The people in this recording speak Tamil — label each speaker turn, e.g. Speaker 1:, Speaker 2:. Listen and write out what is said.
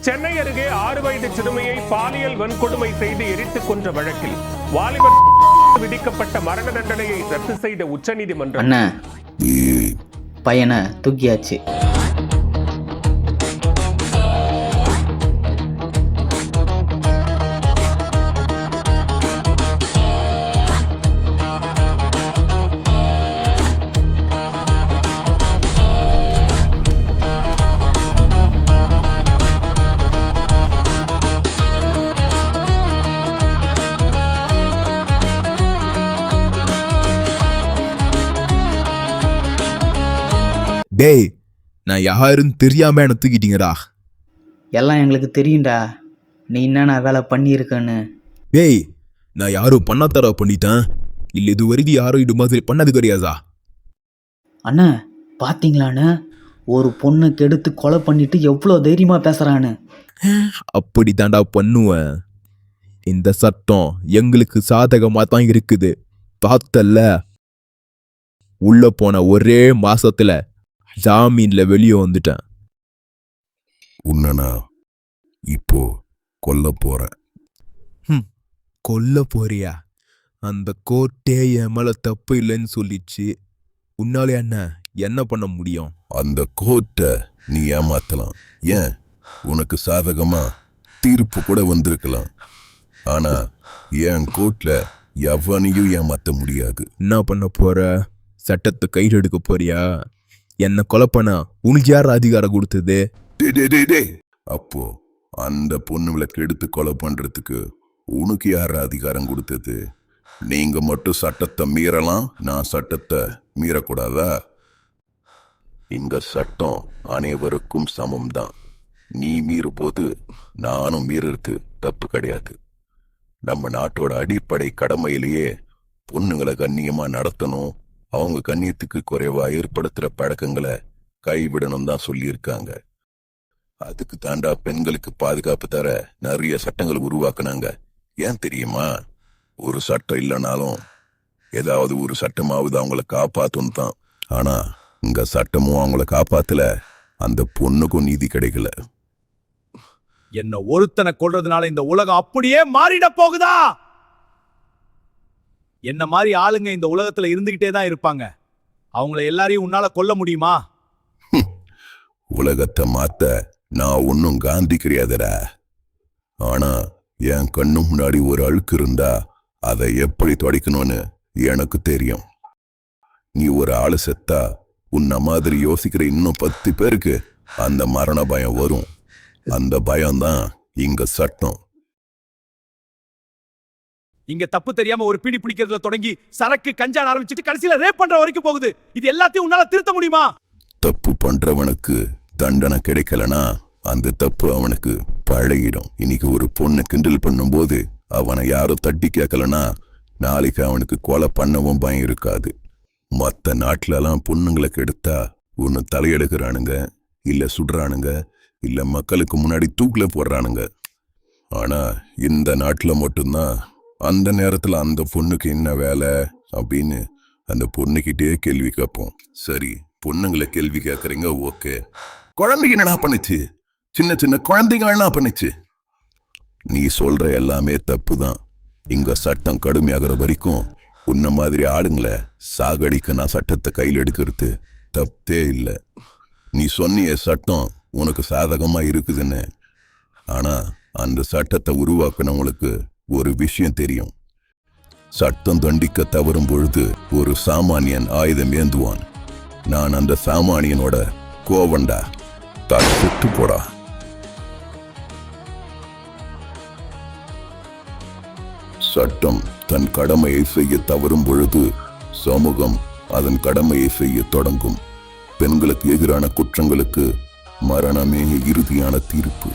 Speaker 1: சென்னை அருகே 6 வயது சிறுமியை பாலியல் வன்கொடுமை செய்து எரித்துக் கொன்ற வழக்கில் வாலிபர் விதிக்கப்பட்ட மரண தண்டனையை ரத்து செய்த உச்சநீதிமன்றம்
Speaker 2: பையனை தூக்கியாச்சு.
Speaker 3: டேய், நான் யாருன்னு தெரியாம என்ன தூக்கிட்டீங்கடா.
Speaker 2: எல்லாம் எங்களுக்கு தெரியும்டா, நீ என்னென்ன வேலை பண்ணியிருக்கன்னு.
Speaker 3: டேய், நான் யாரும் பண்ணாதடா பண்ணிட்டேன். இல்லை இது வரைக்கும் யாரும் இது மாதிரி பண்ணது கிடையாதா?
Speaker 2: அண்ணா பார்த்தீங்களாண்ணே, ஒரு பொண்ணை கெடுத்து கொலை பண்ணிட்டு எவ்வளோ தைரியமாக பேசுகிறான்னு.
Speaker 3: அப்படி தாண்டா பண்ணுவேன். இந்த சட்டம் எங்களுக்கு சாதகமாக தான் இருக்குது. பார்த்தல்ல, உள்ள போன ஒரே மாசத்துல ஜாமீன்ல வெளியே வந்துட்டேன்.
Speaker 4: உன்னனா இப்போ கொல்ல போறேன்.
Speaker 3: கொல்ல போறியா? அந்த கோர்ட்டே என் மேல தப்பு இல்லைன்னு சொல்லிச்சு. உன்னால என்ன பண்ண முடியும்?
Speaker 4: அந்த கோர்ட்டை நீ ஏமாத்தலாம். ஏன், உனக்கு சாதகமா தீர்ப்பு கூட வந்திருக்கலாம். ஆனா என் கோர்ட்ல எவனையும் ஏமாத்த முடியாது.
Speaker 3: என்ன பண்ண போற? சட்டத்தை கையில் எடுக்க போறியா? என்ன கொலை பண்ண உனக்கு யார் அதிகாரம் கொடுத்தது?
Speaker 4: அப்போ அந்த பொண்ணுகளை கெடுத்து கொலை பண்றதுக்கு உனக்கு யார் அதிகாரம் கொடுத்தது? நீங்க மட்டும் சட்டத்தை மீறலாம், நான் சட்டத்தை மீறக்கூடாதா? இந்த சட்டம் அனைவருக்கும் சமம் தான். நீ மீறும்போது நானும் மீறுறது தப்பு கிடையாது. நம்ம நாட்டோட அடிப்படை கடமையிலேயே பொண்ணுங்களை கண்ணியமா நடத்தணும், அவங்க கண்ணியத்துக்கு குறைவா ஏற்படுத்துற பழக்கங்களை கைவிடணும் தான் சொல்லியிருக்காங்க. அதுக்கு தாண்டா பெண்களுக்கு பாதுகாப்பு தர நிறைய சட்டங்கள் உருவாக்குனாங்க. ஏன் தெரியுமா? ஒரு சட்டம் இல்லைனாலும் ஏதாவது ஒரு சட்டமாவது அவங்கள காப்பாத்தும் தான். ஆனா இங்க சட்டமும் அவங்கள காப்பாத்தல, அந்த பொண்ணுக்கும் நீதி கிடைக்கல.
Speaker 5: என்ன ஒருத்தனை கொல்றதுனால இந்த உலகம் அப்படியே மாறிட போகுதா? என்ன மாதிரி ஆளுங்க இந்த உலகத்துல இருந்துகிட்டே தான் இருப்பாங்க. அவங்கள எல்லாரையும் உன்னால கொல்ல முடியுமா?
Speaker 4: உலகத்தை மாத்த நான் ஒன்னும் காந்தி கிடையாதுடா. ஆனா என் கண்ணு முன்னாடி ஒரு அழுக்கு இருந்தா அதை எப்படி துடைக்கணும்னு எனக்கு தெரியும். நீ ஒரு ஆளு செத்தா உன்ன மாதிரி யோசிக்கிற இன்னும் 10 பேருக்கு அந்த மரண பயம் வரும். அந்த பயம்தான் இங்க சட்டம்.
Speaker 5: இங்க தப்பு தெரியாம ஒரு பீடி பிடிக்கிறதுல தொடங்கி சரக்கு கஞ்சான் ஆரம்பிச்சுட்டு கடைசியில ரேப் பண்ற வரைக்கும் போகுது. இது எல்லாத்தையும் உன்னால திருத்த முடியுமா?
Speaker 4: தப்பு பண்றவனுக்கு தண்டனை கிடைக்கலனா அந்த தப்பு அவனுக்கு பழகிடும். இன்னைக்கு ஒரு பொண்ணை கிண்டல் பண்ணும்போது அவனை யாரும் தட்டி கேட்கலனா நாளைக்கு அவனுக்கு கொலை பண்ணவும் பயம் இருக்காது. மற்ற நாட்டிலலாம் பொண்ணுங்களை கெடுத்தா ஒன்னு தலையெடுக்கிறானுங்க, இல்ல சுடுறானுங்க, இல்ல மக்களுக்கு முன்னாடி தூக்குல போடுறானுங்க. ஆனா இந்த நாட்டுல மட்டும்தான் அந்த நேரத்துல அந்த பொண்ணுக்கு என்ன வேலை அப்படின்னு அந்த பொண்ணுகிட்டே கேள்வி கேட்போம். சரி, பொண்ணுங்களை கேள்வி கேட்கறீங்க, ஓகே. குழந்தைங்க என்ன பண்ணுச்சு? சின்ன சின்ன குழந்தைங்க என்ன பண்ணுச்சு? நீ சொல்ற எல்லாமே தப்பு தான். இங்க சட்டம் கடுமையாகிற வரைக்கும் உன்ன மாதிரி ஆளுங்களை சாகடிக்க நான் சட்டத்தை கையில் எடுக்கிறது தப்பே இல்லை. நீ சொன்னிய சட்டம் உனக்கு சாதகமா இருக்குதுன்னு. ஆனா அந்த சட்டத்தை உருவாக்குனவங்களுக்கு ஒரு விஷயம் தெரியும். சட்டம் தண்டிக்க தவறும் பொழுது ஒரு சாமானியன் ஆயுதம் ஏந்துவான். நான் அந்த சாமானியனோட கோவண்டா. தட்டு போடா. சட்டம் தன் கடமையை செய்ய தவறும் பொழுது சமூகம் அதன் கடமையை செய்ய தொடங்கும். பெண்களுக்கு எதிரான குற்றங்களுக்கு மரணமே இறுதியான தீர்ப்பு.